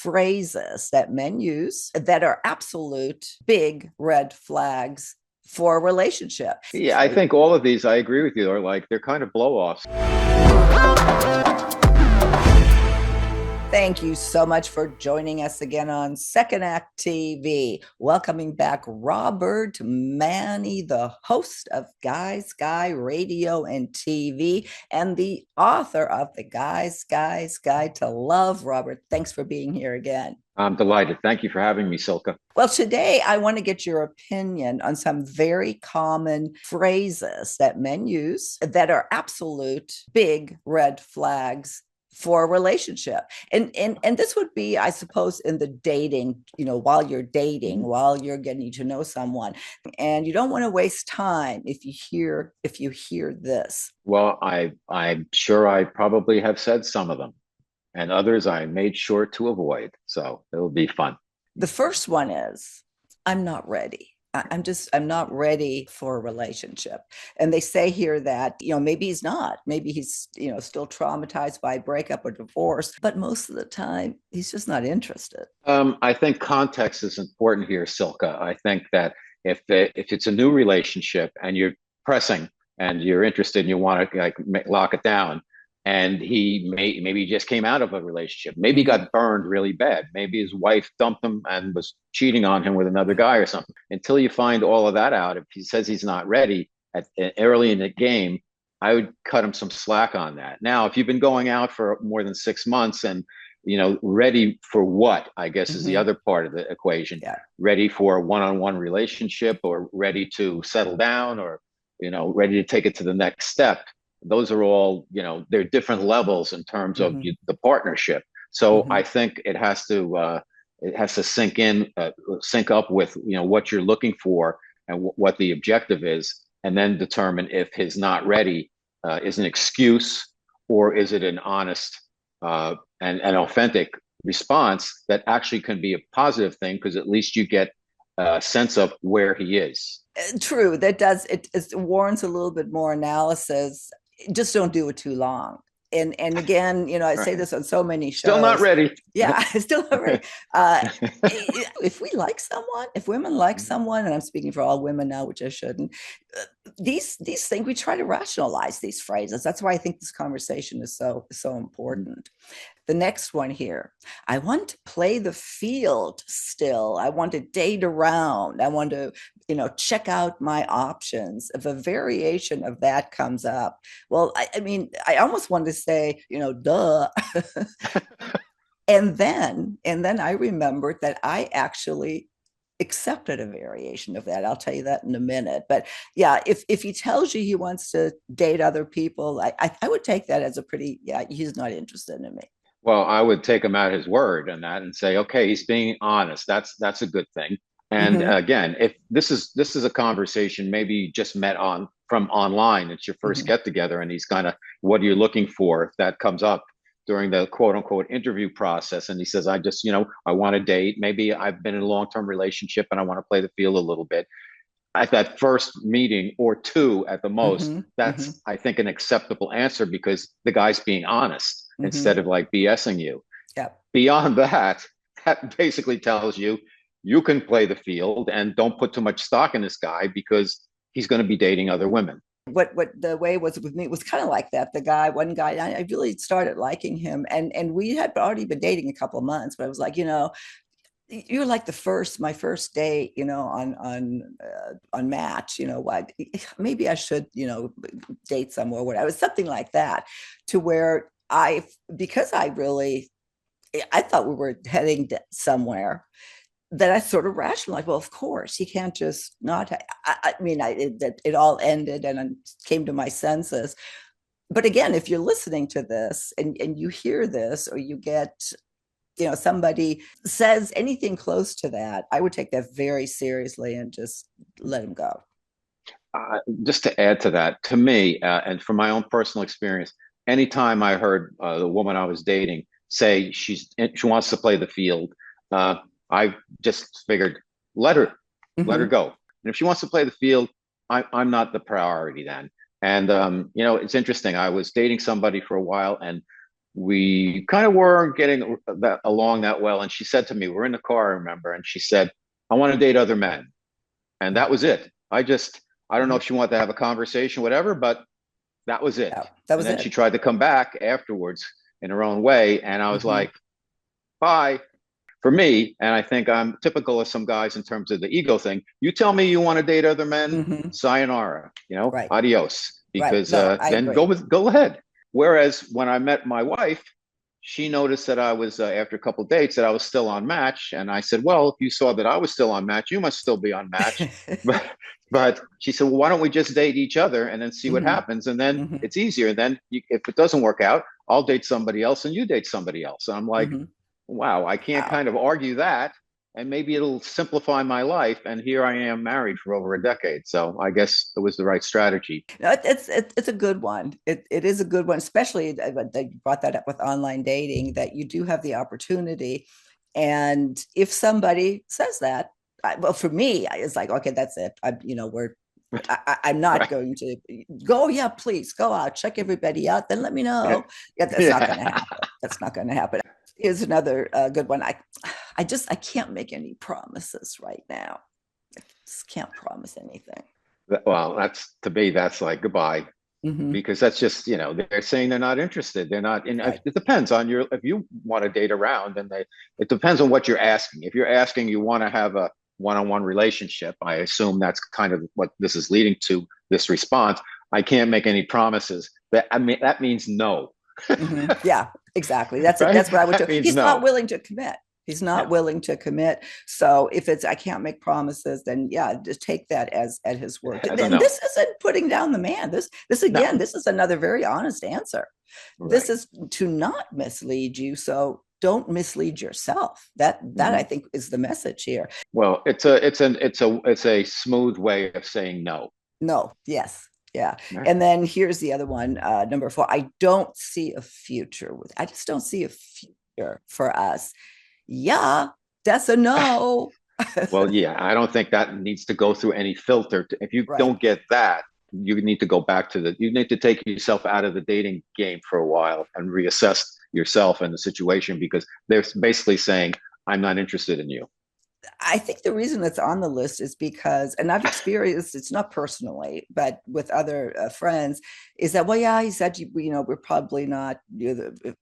phrases that men use that are absolute big red flags for relationships. Yeah, I think all of these, I agree with you, are like they're kind of blow-offs. Thank you so much for joining us again on Second Act TV. Welcoming back Robert Manni, the host of Guys Guy Radio and TV and the author of The Guy's Guide to Love. Robert, thanks for being here again. I'm delighted. Thank you for having me, Silka. Well, today I want to get your opinion on some very common phrases that men use that are absolute big red flags for a relationship. And this would be, I suppose, in the dating, while you're dating, while you're getting to know someone. And you don't want to waste time if you hear this. Well, I'm sure I probably have said some of them, and others I made sure to avoid. So it'll be fun. The first one is, I'm not ready. I'm not ready for a relationship. And they say here that, maybe he's not, maybe he's, still traumatized by a breakup or divorce, but most of the time he's just not interested. I think context is important here, Silka. I think that if it's a new relationship and you're pressing and you're interested and you want to lock it down, and he maybe just came out of a relationship, maybe he got burned really bad, maybe his wife dumped him and was cheating on him with another guy or something. Until you find all of that out, if he says he's not ready early in the game, I would cut him some slack on that. Now, if you've been going out for more than 6 months and ready for what, I guess, is the other part of the equation. Yeah. Ready for a one-on-one relationship, or ready to settle down, or ready to take it to the next step. Those are all, they're different levels in terms of the partnership. So I think it has to sink up with, what you're looking for and what the objective is, and then determine if his not ready is an excuse, or is it an honest and an authentic response that actually can be a positive thing, because at least you get a sense of where he is. True. That does, it warrants a little bit more analysis. Just don't do it too long. And again, I say this on so many shows. Still not ready. Yeah, still not ready. If we like someone, if women like someone, and I'm speaking for all women now, which I shouldn't, these things, we try to rationalize these phrases. That's why I think this conversation is so important. The next one here, I want to play the field still. I want to date around. I want to, check out my options. If a variation of that comes up, well, I mean, I almost want to say, duh. And then I remembered that I actually accepted a variation of that. I'll tell you that in a minute. But yeah, if he tells you he wants to date other people, I would take that as a pretty, he's not interested in me. Well, I would take him at his word on that and say, okay, he's being honest. That's a good thing. And again, if this is a conversation, maybe you just met from online, it's your first get together, and he's kind of, what are you looking for? If that comes up during the quote unquote interview process, and he says, I just, I want to date. Maybe I've been in a long-term relationship and I want to play the field a little bit. At that first meeting, or two at the most, that's, I think, an acceptable answer, because the guy's being honest instead of like BSing you. Yeah. Beyond that, that basically tells you you can play the field and don't put too much stock in this guy, because he's going to be dating other women. What the way was with me was kind of like that. One guy, I really started liking him, and we had already been dating a couple of months, but I was like, you're like my first date, on Match, what, maybe I should, date somewhere, whatever, something like that, to where because I thought we were heading somewhere, that I sort of rationalized, well, of course, he can't just not. It all ended, and I came to my senses. But again, if you're listening to this and you hear this, or you get, somebody says anything close to that, I would take that very seriously and just let him go. Just to add to that, to me, and from my own personal experience, anytime I heard the woman I was dating say she wants to play the field, I just figured, let her go. And if she wants to play the field, I'm not the priority then. And it's interesting. I was dating somebody for a while, and we kind of weren't getting that along that well. And she said to me, we're in the car, I remember, and she said, I want to date other men. And that was it. I don't know Mhm. if she wanted to have a conversation, whatever, but that was it. Yeah, that And was then she it. tried to come back afterwards in her own way. And I was Hmm. like, bye. For me, and I think I'm typical of some guys in terms of the ego thing. You tell me you want to date other men, Hmm. sayonara, Right, adios, right. because No, I then agree. go ahead. Whereas when I met my wife, she noticed that I was after a couple of dates that I was still on Match, and I said, "Well, if you saw that I was still on Match, you must still be on Match." But she said, "Well, why don't we just date each other and then see what Hmm. happens? And then Hmm. it's easier. And then if it doesn't work out, I'll date somebody else and you date somebody else." And I'm like, Hmm. "Wow, I can't Wow. kind of argue that." And maybe it'll simplify my life. And here I am married for over a decade. So I guess it was the right strategy. No, it's a good one. It is a good one, especially that you brought that up with online dating, that you do have the opportunity. And if somebody says that, well, for me, it's like, okay, that's it. I'm not Right. going to go. Yeah, please go out, check everybody out, then let me Yeah. know. Yeah, that's not going to Yeah. happen. That's not going to happen. Here's another good one. I can't make any promises right now. I just can't promise anything. Well, that's to me, that's like goodbye, Hmm. because that's just, they're saying they're not interested. They're not, and Right. it depends on if you want to date around, and it depends on what you're asking. If you're asking, you want to have a one-on-one relationship, I assume that's kind of what this is leading to, this response. I can't make any promises. That means no, Hmm. Yeah, exactly. That's it. right? That's what I would do. That means He's not no. willing to commit. He's not Yeah. willing to commit. So if it's I can't make promises, then yeah, just take that as at his word. I don't And know. this isn't putting down the man. This No. again, this is another very honest answer. This Right. is to not mislead you. So don't mislead yourself. That I Mhm. think is the message here. Well, it's a smooth way of saying no. No, yes. Yeah. Right. And then here's the other one, number four. I don't see a future with I just don't see a future for us. Yeah, that's a no. Well, yeah, I don't think that needs to go through any filter. If you Right. don't get that, you need to go back to you need to take yourself out of the dating game for a while and reassess yourself and the situation, because they're basically saying, I'm not interested in you. I think the reason it's on the list is because, and I've experienced it's not personally, but with other friends, is that, well, yeah, he said, we're probably not,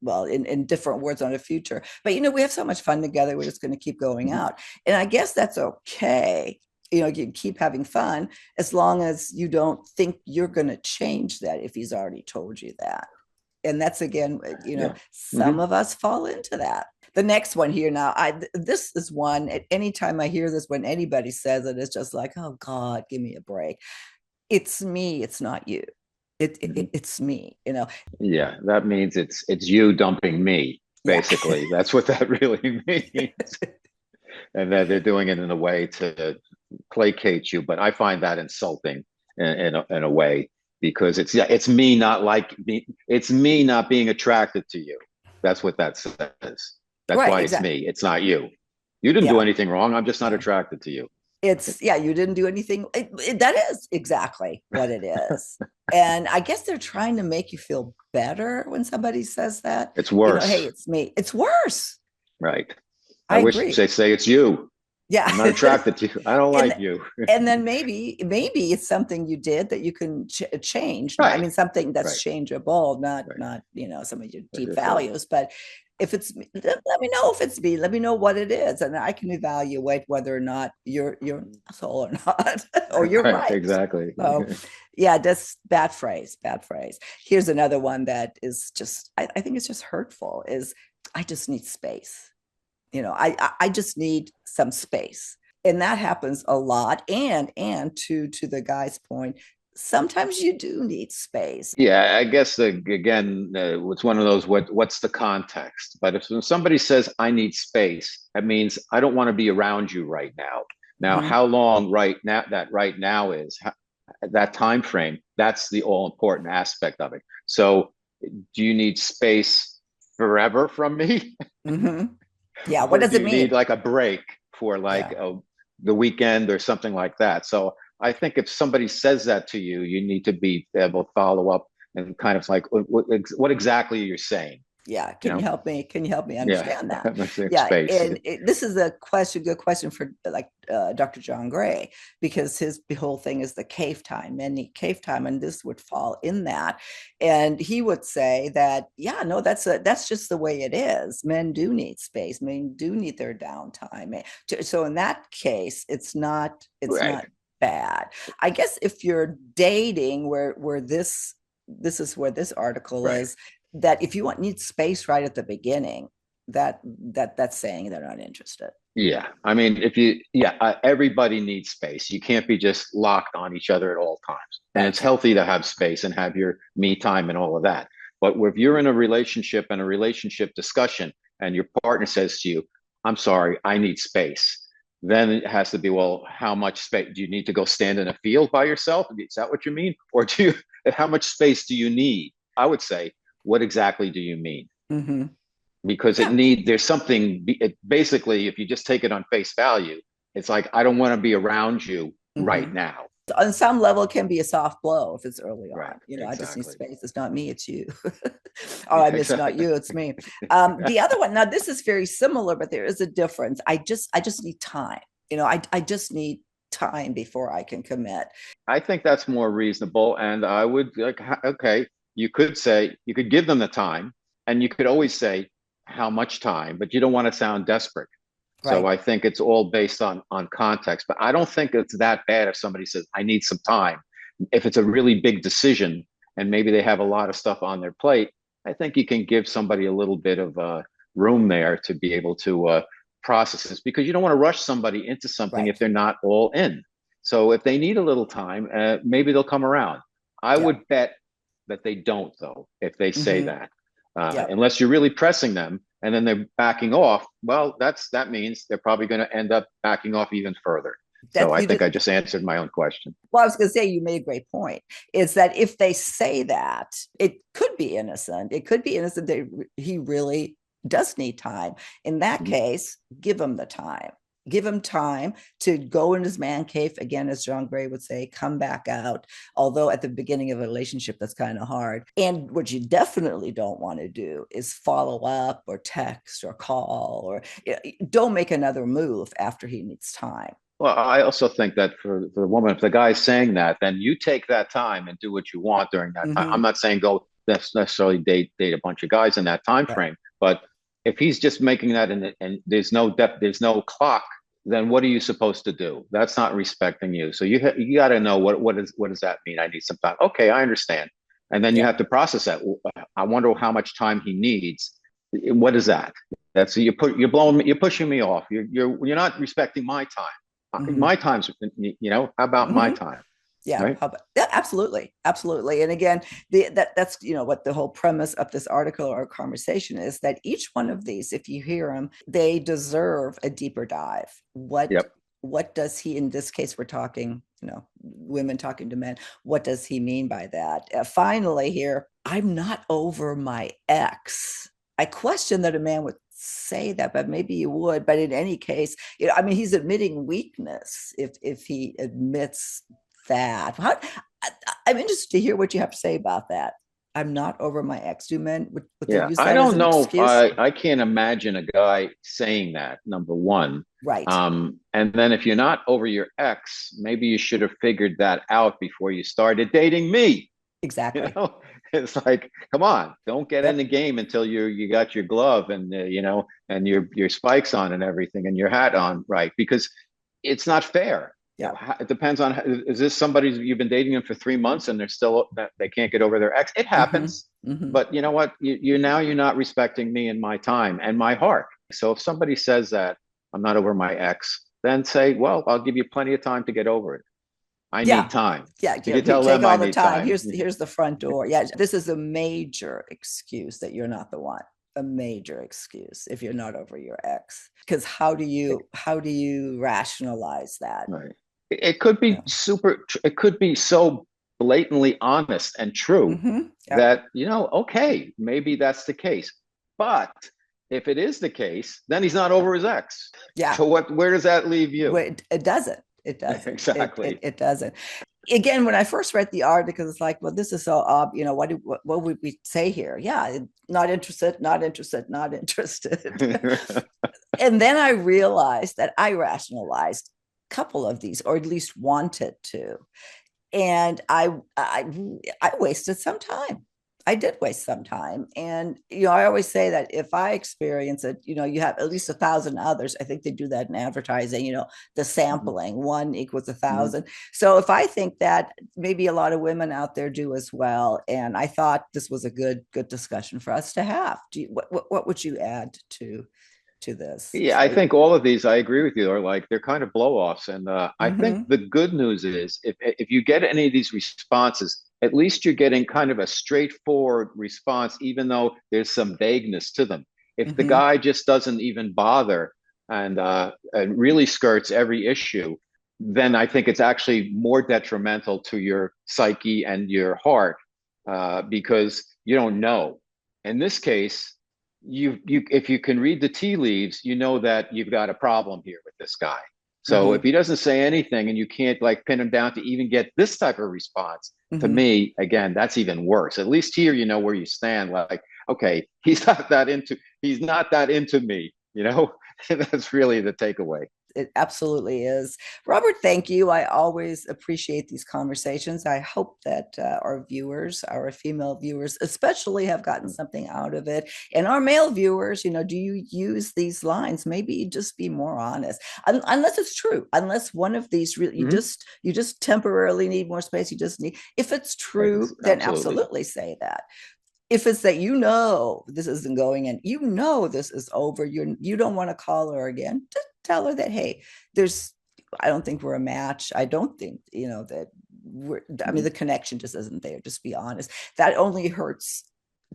well, in different words on the future, but, we have so much fun together. We're just going to keep going Mhm. out. And I guess that's okay. You keep having fun as long as you don't think you're going to change that if he's already told you that. And that's again, Yeah. some Hmm. of us fall into that. The next one here now, this is one at any time I hear this, when anybody says it, it's just like, oh God, give me a break. It's me, it's not you. Hmm. It's me. Yeah, that means it's you dumping me, Yeah. basically. That's what that really means. And that they're doing it in a way to placate you. But I find that insulting in a way, because it's me not like me, it's me not being attracted to you. That's what that says. That's Right, why it's exactly. me. It's not you. You didn't do Yeah. anything wrong. I'm just not No. attracted to you. Yeah, you didn't do anything. That is exactly what it is. And I guess they're trying to make you feel better when somebody says that. It's Hey, worse, it's me. It's worse. right? I I wish agree. they say it's you. Yeah. I'm not attracted to you. I don't and like you. and then maybe it's something you did that you can change. I Right, mean, something that's right, changeable, not right. some of your Like deep I said, values. But if it's me, let me know if it's me. Let me know what it is, and I can evaluate whether or not you're an asshole or not, or you're right, right. exactly. So yeah, that's bad phrase. Bad phrase. Here's another one that is just I think it's just hurtful. Is I just need space. I just need some space. And that happens a lot. And to the guy's point, sometimes you do need space. Yeah, I guess again, it's one of those, what's the context? But if somebody says I need space, that means I don't want to be around you right now. Now, Mm-hmm. how long right now is that time frame? That's the all important aspect of it. So, do you need space forever from me, Mm-hmm. Yeah. What or does do it you need mean? like a break for like Yeah. the weekend or something like that? So I think if somebody says that to you, you need to be able to follow up and kind of like, what exactly you're saying. Yeah, you know? can you help me Yeah, understand that? Yeah, space. and this is a good question for like Dr. John Gray, because his whole thing is the cave time, men need cave time, and this would fall in that. And he would say that, yeah, no, that's just the way it is. Men do need space. Men do need their downtime. So in that case, it's not Right, bad. I guess if you're dating, where this is where this article right. is, that if you need space right at the beginning, that's saying they're not interested. Yeah, I mean, if you, yeah, everybody needs space. You can't be just locked on each other at all times. And it's Right. healthy to have space and have your me time and all of that. But if you're in a relationship and a relationship discussion and your partner says to you, I'm sorry, I need space, then it has to be, well, how much space? Do you need to go stand in a field by yourself? Is that what you mean? Or how much space do you need? I would say, what exactly do you mean? Mm-hmm. Because Yeah. there's something, basically, if you just take it on face value, it's like, I don't want to be around you Mm-hmm. right now. On some level, it can be a soft blow if it's early Right, on. I just need exactly. space. It's not me, it's you. Or Yeah, I miss not exactly. you, it's me. The other one, now this is very similar, but there is a difference. I just need time. I just need time before I can commit. I think that's more reasonable. And I would like, okay, you could give them the time, and you could always say how much time, but you don't want to sound desperate. So Right. I think it's all based on context. But I don't think it's that bad if somebody says, I need some time. If it's a really big decision and maybe they have a lot of stuff on their plate, I think you can give somebody a little bit of room there to be able to process this, because you don't want to rush somebody into something if Right. they're not all in. So if they need a little time, maybe they'll come around. I Yep. would bet that they don't, though, if they say Mm-hmm. that, Yep. unless you're really pressing them and then they're backing off. Well, that means they're probably going to end up backing off even further. So That I you think did. I just answered my own question. Well, I was going to say, you made a great point. Is that if they say that, it could be innocent. It could be innocent that he really does need time. In that Mhm. case, give him the time. Give him time to go in his man cave again, as John Gray would say, come back out. Although at the beginning of a relationship, that's kind of hard. And what you definitely don't want to do is follow up or text or call, or don't make another move after he needs time. Well, I also think that for the woman, if the guy's saying that, then you take that time and do what you want during that time. I'm Mm-hmm. not saying go necessarily date a bunch of guys in that time Right. frame, but if he's just making that and there's no depth, there's no clock, then what are you supposed to do? That's not respecting you. So you got to know what does that mean? I need some time. Okay, I understand, and then you Yeah. have to process that. I wonder how much time he needs. What is that? That's you're pushing me off. You're not respecting my time. Mm-hmm. My time's, how about my Mm-hmm. time? Yeah, Right? yeah, absolutely, absolutely. And again, that's what the whole premise of this article or conversation is, that each one of these, if you hear them, they deserve a deeper dive. What Yep. what does he, in this case, we're talking, women talking to men. What does he mean by that? Finally, here, I'm not over my ex. I question that a man would say that, but maybe you would. But in any case, I mean, he's admitting weakness if he admits that. I'm interested to hear what you have to say about that. I'm not over my ex. Do men would they Yeah. use I that as don't an know. excuse? I can't imagine a guy saying that, number one. Right. And then if you're not over your ex, maybe you should have figured that out before you started dating me. You Exactly. know, it's like, come on, don't get in the Yep. game until you got your glove and and your spikes on and everything and your hat on, right? Because it's not fair. Yep. It depends on, is this somebody you've been dating them for 3 months and they're still they can't get over their ex? It Mm-hmm. happens, Mm-hmm. but you know what? You're not respecting me and my time and my heart. So if somebody says that I'm not over my ex, then say, well, I'll give you plenty of time to get over it. I Yeah. need time. Yeah. You could tell Take them I all the need time. time. Here's the front door. Yeah. This is a major excuse that you're not the one. A major excuse if you're not over your ex. Because how do you rationalize that? Right. It could be Yeah. it could be so blatantly honest and true Mm-hmm. Yep. that, okay, maybe that's the case. But if it is the case, then he's not over his ex. Yeah. So where does that leave you? It doesn't. It doesn't. It, it Exactly. it doesn't. again, when I first read the article, it's like, well, this is so what would we say here? Yeah, not interested, not interested, not interested. And then I realized that I rationalized a couple of these, or at least wanted to. And I wasted some time. I did waste some time. And, I always say that if I experience it, you have at least 1,000 others. I think they do that in advertising, the Mhm. sampling, one equals a Mhm. thousand. So if I think that, maybe a lot of women out there do as well. And I thought this was a good discussion for us to have. What would you add to this? Yeah, I think all of these, I agree with you, are like they're kind of blow-offs. And I think Mm-hmm. the good news is if you get any of these responses, at least you're getting kind of a straightforward response, even though there's some vagueness to them. If the Mm-hmm. guy just doesn't even bother and really skirts every issue, then I think it's actually more detrimental to your psyche and your heart because you don't know. In this case, you if you can read the tea leaves, you know that you've got a problem here with this guy. So if Mm-hmm. he doesn't say anything and you can't like pin him down to even get this type of response, to Mm-hmm. me, again, that's even worse. At least here you know where you stand. Like, okay, he's not that into me, you know? That's really the takeaway. It absolutely is. Robert, thank you. I always appreciate these conversations. I hope that our viewers, our female viewers especially, have gotten something out of it. And our male viewers, do you use these lines? Maybe just be more honest. Unless it's true, unless one of these really, Mm-hmm. you just temporarily need more space. You just need, if it's true, then Absolutely. absolutely say that. If it's that this isn't going and this is over, you don't want to call her again, just tell her that, hey, there's I don't think we're a match. I don't think, that I mean, Mm-hmm. the connection just isn't there. Just be honest. That only hurts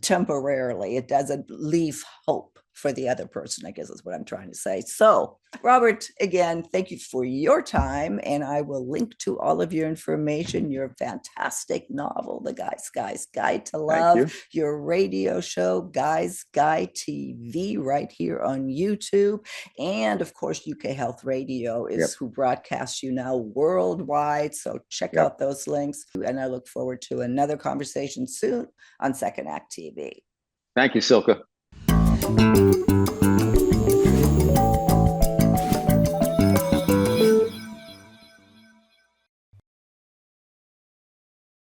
temporarily. It doesn't leave hope for the other person, I guess is what I'm trying to say. So, Robert, again, thank you for your time. And I will link to all of your information, your fantastic novel, The Guy's Guide to Thank Love, you. your radio show, Guy's Guy TV, right here on YouTube. And of course, UK Health Radio is Yep. who broadcasts you now worldwide. So check Yep. out those links. And I look forward to another conversation soon on Second Act TV. Thank you, Silka.